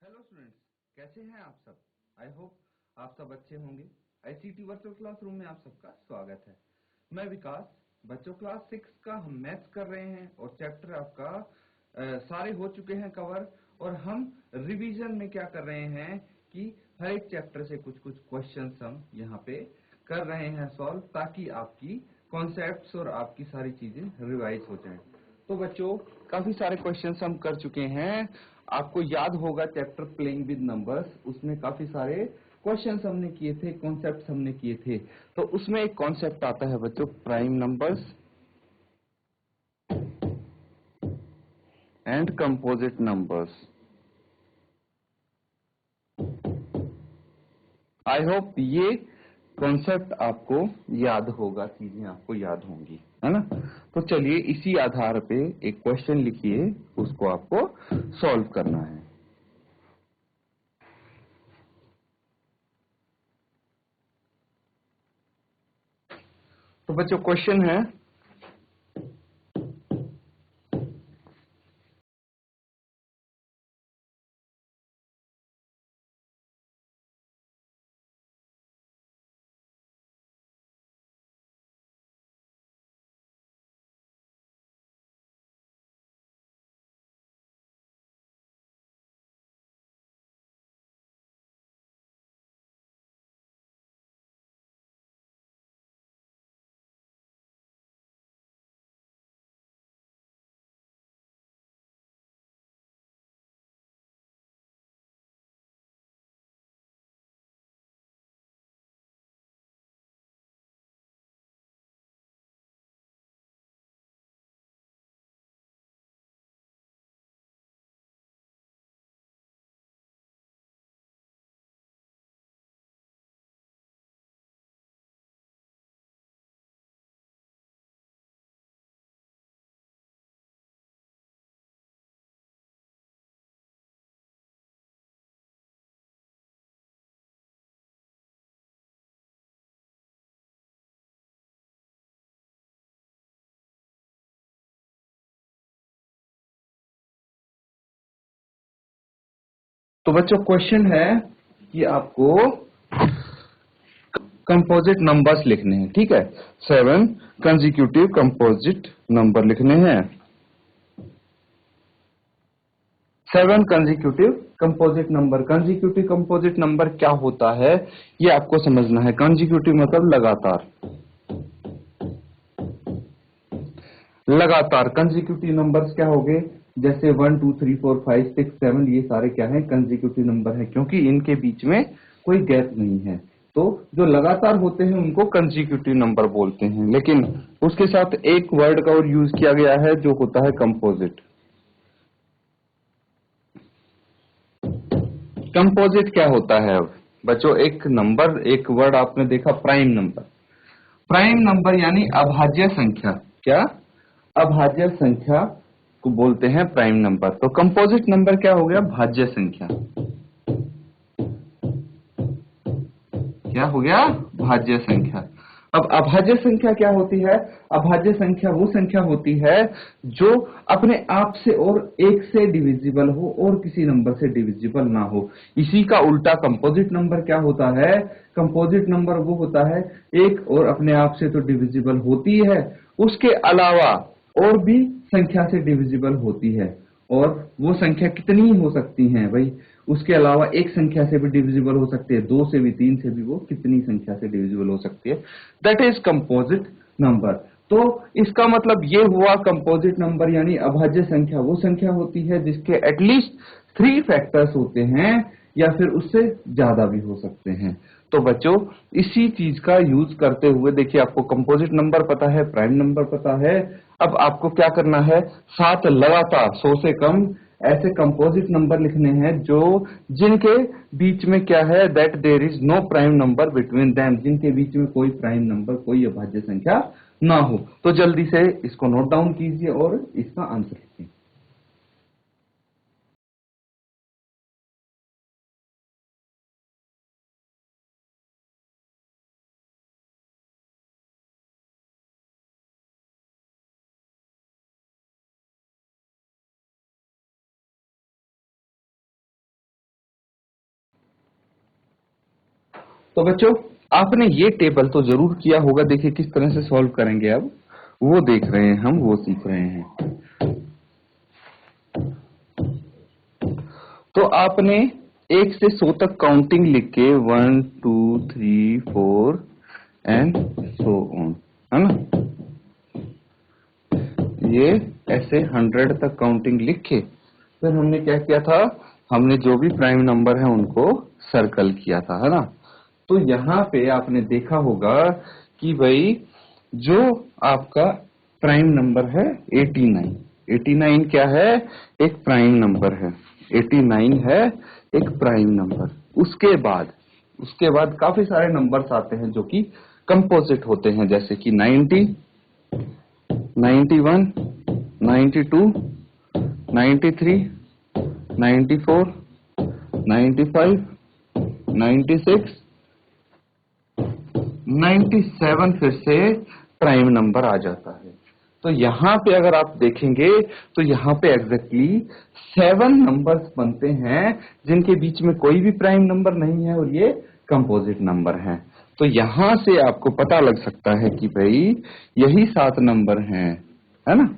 Hello students, कैसे हैं आप सब। आई होप आप सब अच्छे होंगे। आईसीटी वर्चुअल क्लासरूम में आप सबका स्वागत है। मैं विकास। बच्चों क्लास 6 का हम मैथ्स कर रहे हैं और चैप्टर आपका सारे हो चुके हैं कवर। और हम रिवीजन में क्या कर रहे हैं कि हर एक चैप्टर से कुछ कुछ क्वेश्चंस हम यहाँ पे कर रहे हैं सॉल्व, ताकि आपकी कॉन्सेप्ट्स और आपकी सारी चीजें रिवाइज हो जाएं। तो बच्चों, काफी सारे क्वेश्चंस हम कर चुके हैं। आपको याद होगा चैप्टर प्लेइंग विद नंबर्स, उसमें काफी सारे क्वेश्चंस हमने किए थे, कॉन्सेप्ट्स हमने किए थे। तो उसमें एक कॉन्सेप्ट आता है बच्चों, prime numbers and composite numbers. I hope ये कॉन्सेप्ट आपको याद होगा, चीजें आपको याद होंगी, है ना। तो चलिए इसी आधार पे एक क्वेश्चन लिखिए, उसको आपको सॉल्व करना है। तो बच्चों क्वेश्चन है, तो बच्चों क्वेश्चन है कि आपको कंपोजिट नंबर्स लिखने हैं, ठीक है। 7 कंसेक्यूटिव कंपोजिट नंबर लिखने हैं। 7 consecutive composite number. Consecutive composite number क्या होता है, ये आपको समझना है। कंसेक्यूटिव मतलब लगातार। लगातार कंसेक्यूटिव नंबर्स क्या हो गए, जैसे 1 2 3 4 5 6 7, ये सारे क्या है, कंसेक्यूटिव नंबर है, क्योंकि इनके बीच में कोई गैप नहीं है। तो जो लगातार होते हैं उनको कंसेक्यूटिव नंबर बोलते हैं। लेकिन उसके साथ एक वर्ड का और यूज किया गया है जो होता है कंपोजिट। कंपोजिट क्या होता है। अब बच्चों एक नंबर, एक वर्ड आपने देखा प्राइम नंबर। प्राइम नंबर यानी अभाज्य संख्या। क्या? अभाज्य संख्या को बोलते हैं प्राइम नंबर। तो कंपोजिट नंबर क्या हो गया, भाज्य संख्या। क्या हो गया, भाज्य संख्या। अब अभाज्य संख्या क्या होती है। अभाज्य संख्या वो संख्या होती है जो अपने आप से और एक से डिविजिबल हो और किसी नंबर से डिविजिबल ना हो। इसी का उल्टा कंपोजिट नंबर क्या होता है। कंपोजिट नंबर वो होता है एक और अपने आप से तो डिविजिबल होती है, उसके अलावा और भी संख्या से डिविजिबल होती है। और वो संख्या कितनी हो सकती है भाई, उसके अलावा एक संख्या से भी डिविजिबल हो सकती है, दो से भी, तीन से भी, वो कितनी संख्या से डिविजिबल हो सकती है। That is composite number. तो इसका मतलब ये हुआ, कंपोजिट नंबर यानी अभाज्य संख्या वो संख्या होती है जिसके एटलीस्ट 3 फैक्टर्स होते हैं, या फिर उससे ज्यादा भी हो सकते हैं। तो बच्चों इसी चीज का यूज करते हुए देखिए, आपको कंपोजिट नंबर पता है, प्राइम नंबर पता है। अब आपको क्या करना है, साथ लगातार 100 से कम ऐसे कंपोजिट नंबर लिखने हैं जो जिनके बीच में क्या है, that there is no prime number between them, जिनके बीच में कोई प्राइम नंबर, कोई अभाज्य संख्या ना हो। तो जल्दी से इसको नोट डाउन कीजिए और इसका आंसर लिखिए। तो बच्चों आपने ये टेबल तो जरूर किया होगा, देखिए किस तरह से सॉल्व करेंगे अब वो देख रहे हैं, हम वो सीख रहे हैं। तो आपने 1 से 100 तक काउंटिंग लिख के 1 2 3 4 एंड सो ऑन, है ना, ये ऐसे 100 तक काउंटिंग लिख के फिर हमने क्या किया था, हमने जो भी प्राइम नंबर है उनको सर्कल किया था, है ना। तो यहाँ पे आपने देखा होगा कि भाई जो आपका प्राइम नंबर है 89, 89 क्या है, एक प्राइम नंबर है, 89 है एक प्राइम नंबर। उसके बाद काफी सारे नंबर्स आते हैं जो कि कंपोजिट होते हैं, जैसे कि 90, 91, 92, 93, 94, 95, 96, 97 फिर से प्राइम नंबर आ जाता है। तो यहाँ पे अगर आप देखेंगे तो यहाँ पे एग्जैक्टली 7 नंबर्स बनते हैं जिनके बीच में कोई भी प्राइम नंबर नहीं है और ये कंपोजिट नंबर हैं। तो यहां से आपको पता लग सकता है कि भाई यही 7 नंबर हैं, है ना।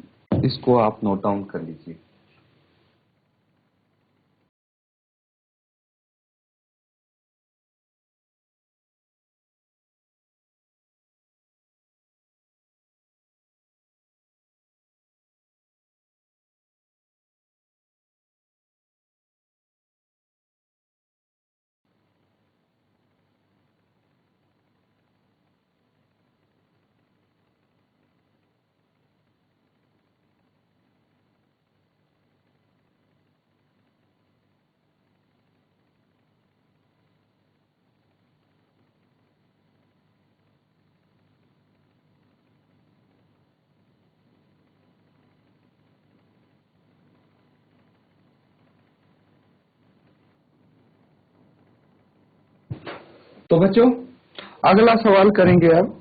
इसको आप नोट डाउन कर लीजिए। तो बच्चों अगला सवाल करेंगे अब।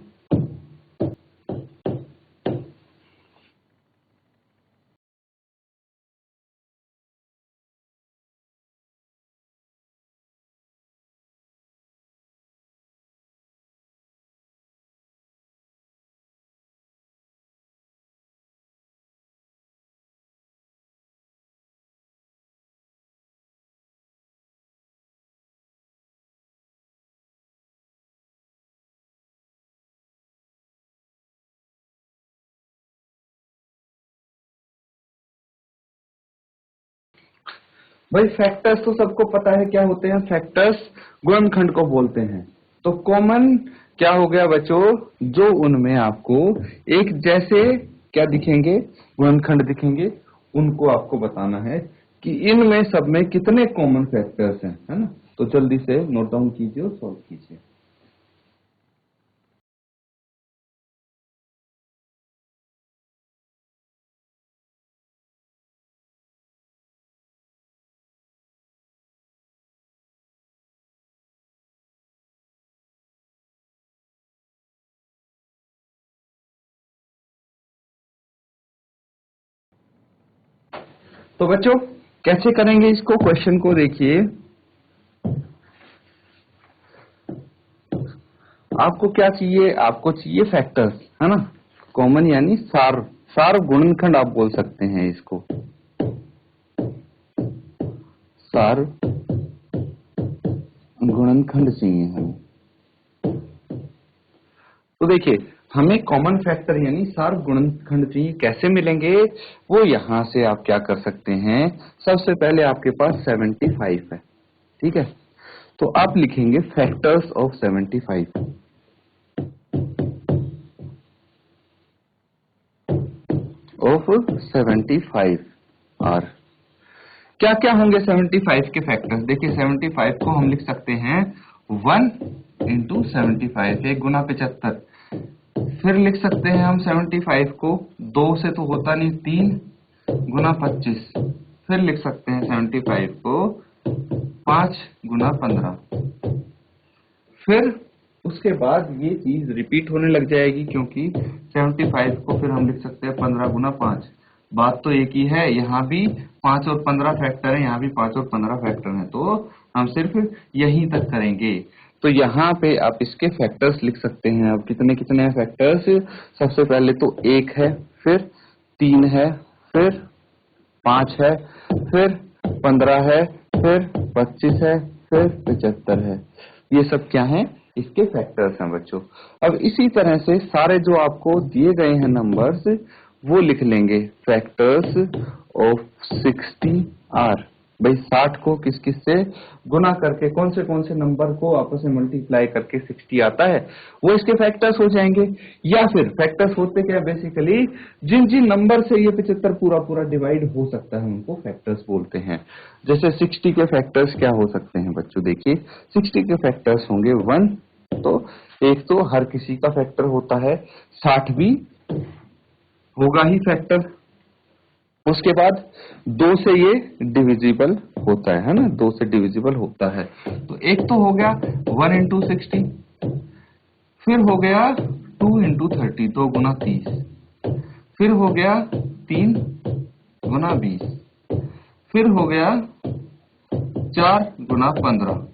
भाई फैक्टर्स तो सबको पता है क्या होते हैं, फैक्टर्स गुणनखंड को बोलते हैं। तो कॉमन क्या हो गया बच्चों, जो उनमें आपको एक जैसे क्या दिखेंगे, गुणनखंड दिखेंगे, उनको आपको बताना है कि इनमें सब में कितने कॉमन फैक्टर्स हैं, है ना। तो जल्दी से नोट डाउन कीजिए और सॉल्व कीजिए। तो बच्चों कैसे करेंगे इसको, क्वेश्चन को देखिए। आपको क्या चाहिए, आपको चाहिए फैक्टर्स, है ना, कॉमन यानी सार, सार गुणनखंड आप बोल सकते हैं इसको, सार गुणनखंड चाहिए हमें। तो देखिए हमें कॉमन फैक्टर यानी सार गुणनखंड चाहिए, कैसे मिलेंगे, वो यहां से आप क्या कर सकते हैं, सबसे पहले आपके पास 75 है, ठीक है। तो आप लिखेंगे फैक्टर्स ऑफ 75 ऑफ 75 आर। क्या क्या होंगे 75 के फैक्टर्स, देखिए 75 को हम लिख सकते हैं 1 इंटू 75, 1 गुना 75। फिर लिख सकते हैं हम 75 को 2 से तो होता नहीं, 3 गुना 25। फिर लिख सकते हैं 75 को 5 गुना 15। फिर उसके बाद ये चीज रिपीट होने लग जाएगी, क्योंकि 75 को फिर हम लिख सकते हैं 15 गुना 5। बात तो एक ही है, यहाँ भी 5 और 15 फैक्टर है, यहाँ भी 5 और 15 फैक्टर है, तो हम सिर्फ यहीं तक करेंगे। तो यहाँ पे आप इसके फैक्टर्स लिख सकते हैं। अब कितने कितने फैक्टर्स, सबसे पहले तो 1 है, फिर 3 है, फिर 5 है, फिर 15 है, फिर 25 है, फिर 75 है। ये सब क्या है, इसके फैक्टर्स हैं बच्चों। अब इसी तरह से सारे जो आपको दिए गए हैं नंबर्स वो लिख लेंगे। फैक्टर्स ऑफ 60 आर, भाई 60 को किस किस से गुना करके कौन से नंबर को आपस में मल्टीप्लाई करके 60 आता है, वो इसके फैक्टर्स हो जाएंगे। या फिर फैक्टर्स होते क्या, बेसिकली जिन जिन नंबर से ये 75 पूरा पूरा डिवाइड हो सकता है उनको फैक्टर्स बोलते हैं। जैसे 60 के फैक्टर्स क्या हो सकते हैं बच्चों, देखिए 60 के फैक्टर्स होंगे 1, तो एक तो हर किसी का फैक्टर होता है, 60 भी होगा ही फैक्टर। उसके बाद 2 से ये डिविजिबल होता है ना, 2 से डिविजिबल होता है। तो एक तो हो गया 1 इंटू 60, फिर हो गया 2 इंटू 30, 2 गुना 30, फिर हो गया 3 गुना 20, फिर हो गया 4 गुना 15,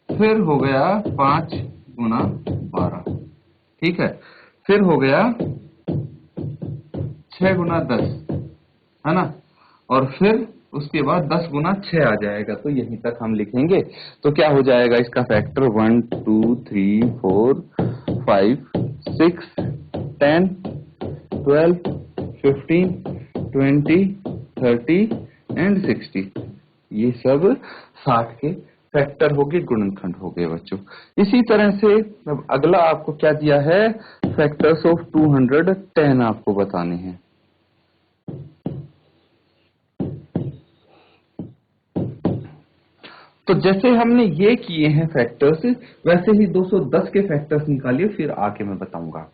फिर हो गया 5 गुना 12, ठीक है, फिर हो गया 6 गुना 10, है ना, और फिर उसके बाद 10 गुना 6 आ जाएगा। तो यहीं तक हम लिखेंगे। तो क्या हो जाएगा इसका फैक्टर, 1 2 3 4 5 6 10 12 15 20 30 एंड 60, ये सब 60 के फैक्टर हो गए, गुणनखंड हो गए बच्चों। इसी तरह से अब अगला आपको क्या दिया है, फैक्टर्स ऑफ 210 आपको बताने हैं। तो जैसे हमने ये किए हैं फैक्टर्स, वैसे ही 210 के फैक्टर्स निकालिए, फिर आके मैं बताऊंगा।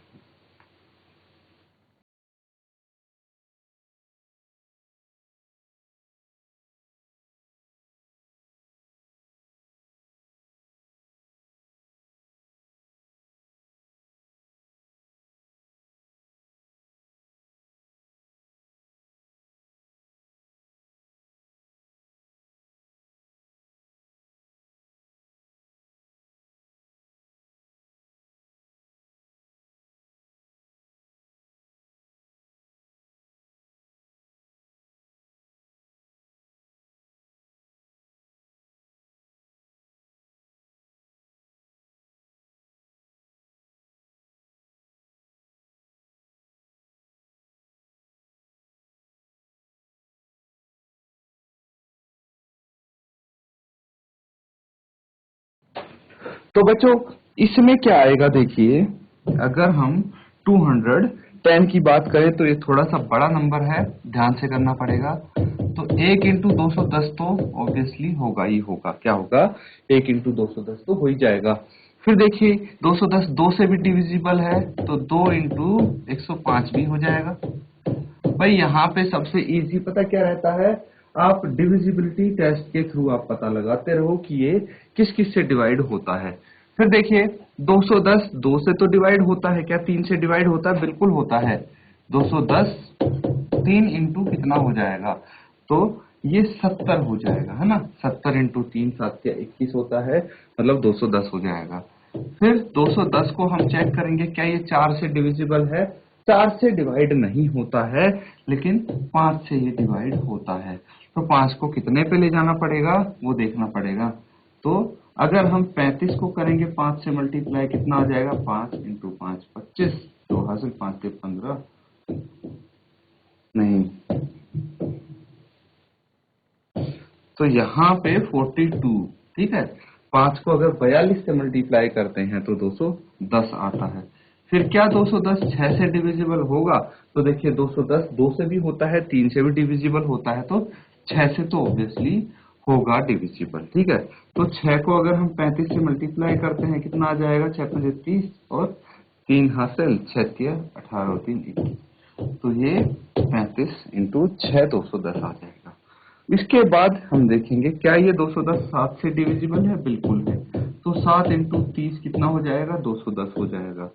तो बच्चों इसमें क्या आएगा, देखिए अगर हम 210 की बात करें तो ये थोड़ा सा बड़ा नंबर है, ध्यान से करना पड़ेगा। तो 1 इंटू 210 तो ऑब्वियसली होगा ही होगा, क्या होगा, 1 इंटू 210 तो हो ही जाएगा। फिर देखिए 210 2 से भी डिविजिबल है, तो 2 इंटू 105 भी हो जाएगा। भाई यहाँ पे सबसे इजी पता क्या रहता है, आप डिविजिबिलिटी टेस्ट के थ्रू आप पता लगाते रहो कि ये किस किस से डिवाइड होता है। फिर देखिए 210 2 से तो डिवाइड होता है क्या, 3 से डिवाइड होता है, बिल्कुल होता है। 210 3 इंटू कितना हो जाएगा, तो ये 70 हो जाएगा, है ना, 70 इंटू 3 7 या 21 होता है, मतलब 210 हो जाएगा। फिर 210 को हम चेक करेंगे, क्या ये 4 से डिविजिबल है, 4 से डिवाइड नहीं होता है, लेकिन 5 से ये डिवाइड होता है। तो 5 को कितने पे ले जाना पड़ेगा वो देखना पड़ेगा। तो अगर हम 35 को करेंगे 5 से मल्टीप्लाई, कितना आ जाएगा, 5 इंटू 5 25, तो हासिल 5 से 15 नहीं, तो यहाँ पे 42, ठीक है। 5 को अगर 42 से मल्टीप्लाई करते हैं तो 210 आता है। फिर क्या 210 6 से डिविजिबल होगा, तो देखिए 210 2 से भी होता है, 3 से भी डिविजिबल होता है, तो 6 से तो ऑब्वियसली होगा डिविजिबल, ठीक है। तो 6 को अगर हम 35 से मल्टीप्लाई करते हैं कितना आ जाएगा, 6 5 30 और 3 हासिल 6 18 और 3 21, तो ये 35 इंटू 6 210 आ जाएगा। इसके बाद हम देखेंगे क्या ये 210 7 से डिविजिबल है, बिल्कुल है। तो 7 इंटू 30 कितना हो जाएगा, 210 हो जाएगा।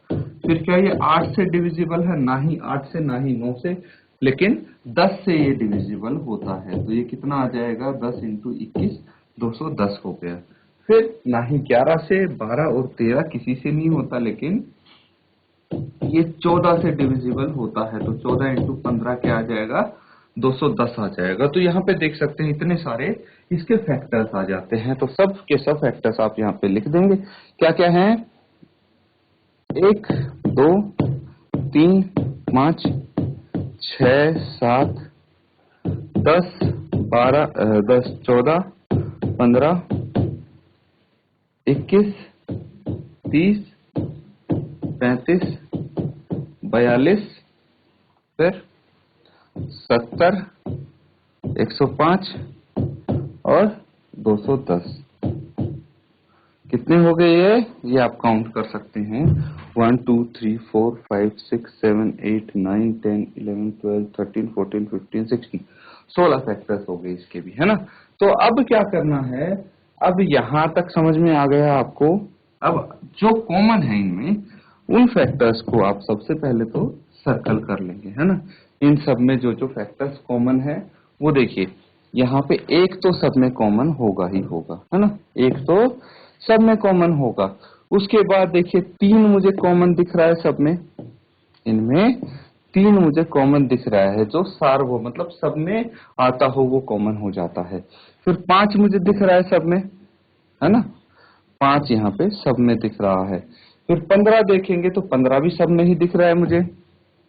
फिर क्या ये 8 से डिविजिबल है, ना ही 8 से ना ही 9 से, लेकिन 10 से ये डिविजिबल होता है, तो ये कितना आ जाएगा, 10 इंटू 21 210 हो गया। फिर ना ही 11 से, 12 और 13 किसी से नहीं होता, लेकिन ये 14 से डिविजिबल होता है। तो 14 इंटू 15 क्या आ जाएगा, 210 आ जाएगा। तो यहाँ पे देख सकते हैं इतने सारे इसके फैक्टर्स आ जाते हैं। तो सब के सब फैक्टर्स आप यहाँ पे लिख देंगे। क्या क्या हैं, 1 2 3 5 6 7 10 12 10 14 15 21 30 35 42 फिर 70 105 और 210। कितने हो गए ये आप काउंट कर सकते हैं। 1 2 3 4 5 6 7 8 9 10 11 12 13 14 15 16 16 फैक्टर्स हो गए इसके भी, है ना। तो अब क्या करना है, अब यहां तक समझ में आ गया आपको। अब जो कॉमन है इनमें, उन फैक्टर्स को आप सबसे पहले तो सर्कल कर लेंगे, है ना। इन सब में जो जो फैक्टर्स कॉमन है वो देखिए, यहाँ पे एक तो सब में कॉमन होगा ही होगा, है ना, एक तो सब में कॉमन होगा। उसके बाद देखिए 3 मुझे कॉमन दिख रहा है सब में, इनमें 3 मुझे कॉमन दिख रहा है, जो सार्व मतलब सब में आता हो वो कॉमन हो जाता है। फिर 5 मुझे दिख रहा है सब में, है ना, 5 यहाँ पे सब में दिख रहा है। फिर 15 देखेंगे तो 15 भी सब में ही दिख रहा है मुझे,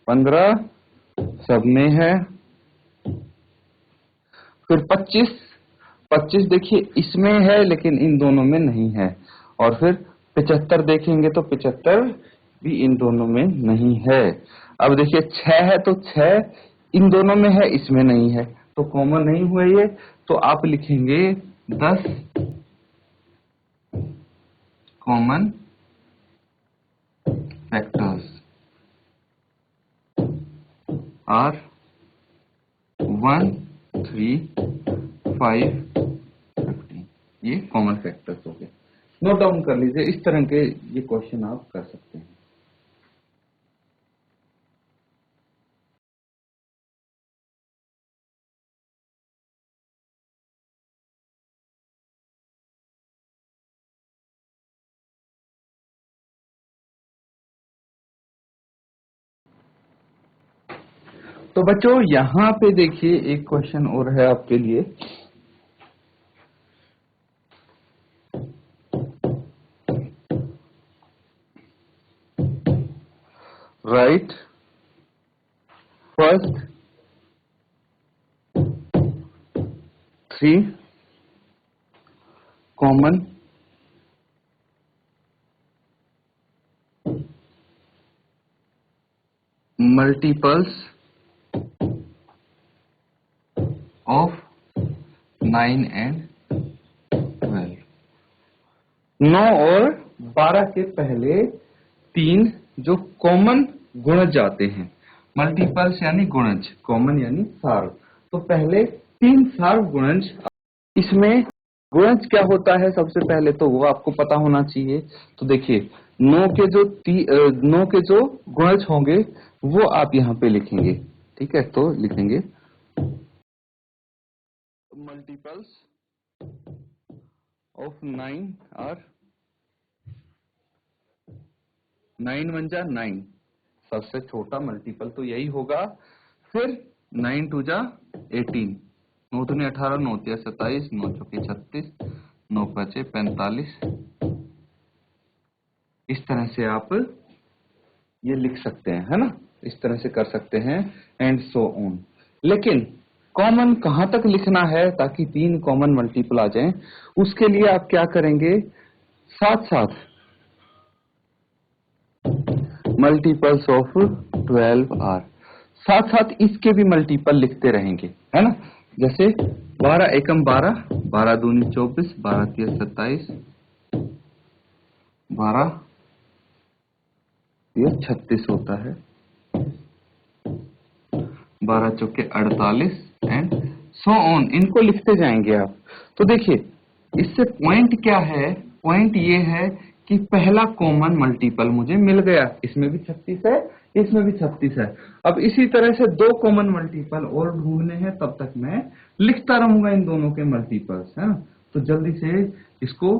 15 सब में है। फिर 25 देखिए इसमें है लेकिन इन दोनों में नहीं है। और फिर 75 देखेंगे तो 75 भी इन दोनों में नहीं है। अब देखिए 6 है तो 6 इन दोनों में है, इसमें नहीं है, तो कॉमन नहीं हुए ये। तो आप लिखेंगे 10 कॉमन फैक्टर्स आर 1 3 5 15। ये कॉमन फैक्टर्स हो गए। नोट डाउन कर लीजिए, इस तरह के ये क्वेश्चन आप कर सकते हैं। तो बच्चों यहां पे देखिए एक क्वेश्चन और है आपके लिए। Right first 3 common multiples of 9 and 12। 9 और 12 के पहले 3 जो कॉमन गुणज आते हैं। मल्टीपल्स यानी गुणज, कॉमन यानी सार्व। तो पहले 3 सार्व गुणज। इसमें गुणज क्या होता है सबसे पहले तो वो आपको पता होना चाहिए। तो देखिए 9 के जो 9 के जो गुणज होंगे वो आप यहाँ पे लिखेंगे, ठीक है। तो लिखेंगे मल्टीपल्स ऑफ 9 आर 9 1 जा 9, सबसे छोटा मल्टीपल तो यही होगा। फिर 9 2 जा 18, 9 दूनी 18, 9 तिया 27, 9 चौके 36, 9 5 45। इस तरह से आप ये लिख सकते हैं, है ना, इस तरह से कर सकते हैं एंड सो ऑन। लेकिन कॉमन कहां तक लिखना है ताकि 3 कॉमन मल्टीपल आ जाएं, उसके लिए आप क्या करेंगे, साथ साथ मल्टीपल्स ऑफ 12 आर, साथ साथ इसके भी मल्टीपल लिखते रहेंगे, है ना। जैसे 12 एकम 12, 12 दूनी 24, 12 तिया 27, 12 तिया 36 होता है, 12 चौके 48 एंड सो ऑन। इनको लिखते जाएंगे आप। तो देखिए इससे पॉइंट क्या है, पॉइंट ये है कि पहला कॉमन मल्टीपल मुझे मिल गया। इसमें भी 36 है, इसमें भी 36 है। अब इसी तरह से 2 कॉमन मल्टीपल और ढूंढने हैं, तब तक मैं लिखता रहूंगा इन दोनों के मल्टीपल्स, है ना। तो जल्दी से इसको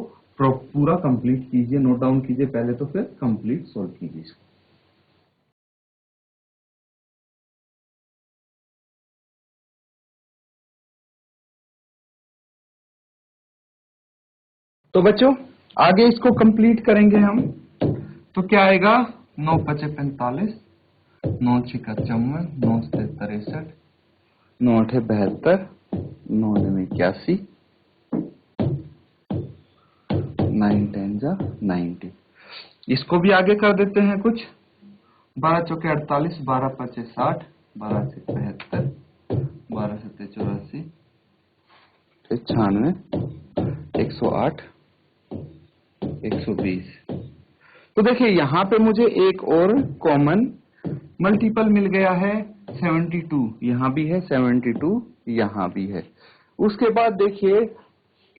पूरा कंप्लीट कीजिए, नोट डाउन कीजिए पहले, तो फिर कंप्लीट सॉल्व कीजिए इसको। तो बच्चों आगे इसको कंप्लीट करेंगे हम, तो क्या आएगा, 9 पचे 45, 9 छिका 54, 9 सते 63, 9 अठे 72, 9 नवे 81, 9 10 जा 90। इसको भी आगे कर देते हैं कुछ, 12 चौके 48, 12 पचे 60, 12 से 75, 12 सते 84, 96, 108, 120। तो देखिए यहां पे मुझे एक और कॉमन मल्टीपल मिल गया है, 72 यहां भी है, 72 यहां भी है। उसके बाद देखिए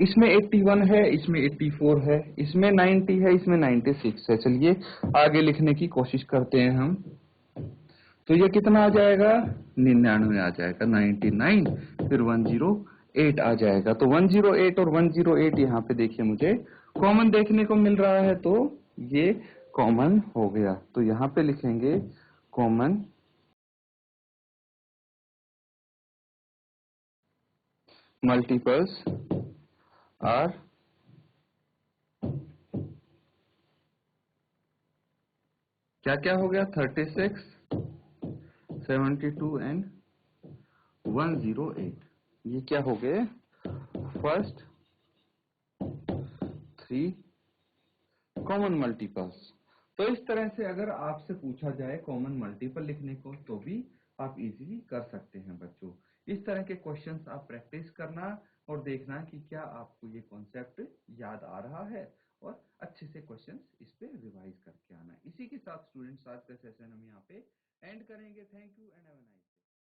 इसमें 81 है, इसमें 84 है, इसमें 90 है, इसमें 96 है। चलिए आगे लिखने की कोशिश करते हैं हम। तो ये कितना आ जाएगा, 99 आ जाएगा, 99, फिर 108 आ जाएगा। तो 108 और 108 यहाँ पे देखिए मुझे कॉमन देखने को मिल रहा है, तो ये कॉमन हो गया। तो यहाँ पे लिखेंगे कॉमन मल्टीपल्स आर क्या क्या हो गया, 36, 72 एंड 108। ये क्या हो गए, फर्स्ट 3 कॉमन मल्टीपल्स। तो इस तरह से अगर आपसे पूछा जाए कॉमन मल्टीपल लिखने को, तो भी आप इजीली कर सकते हैं बच्चों। इस तरह के क्वेश्चंस आप प्रैक्टिस करना और देखना कि क्या आपको ये कॉन्सेप्ट याद आ रहा है, और अच्छे से क्वेश्चंस इस पे रिवाइज करके आना। इसी के साथ स्टूडेंट्स आज का सेशन हम यहाँ पे एंड करेंगे। Thank you and have a nice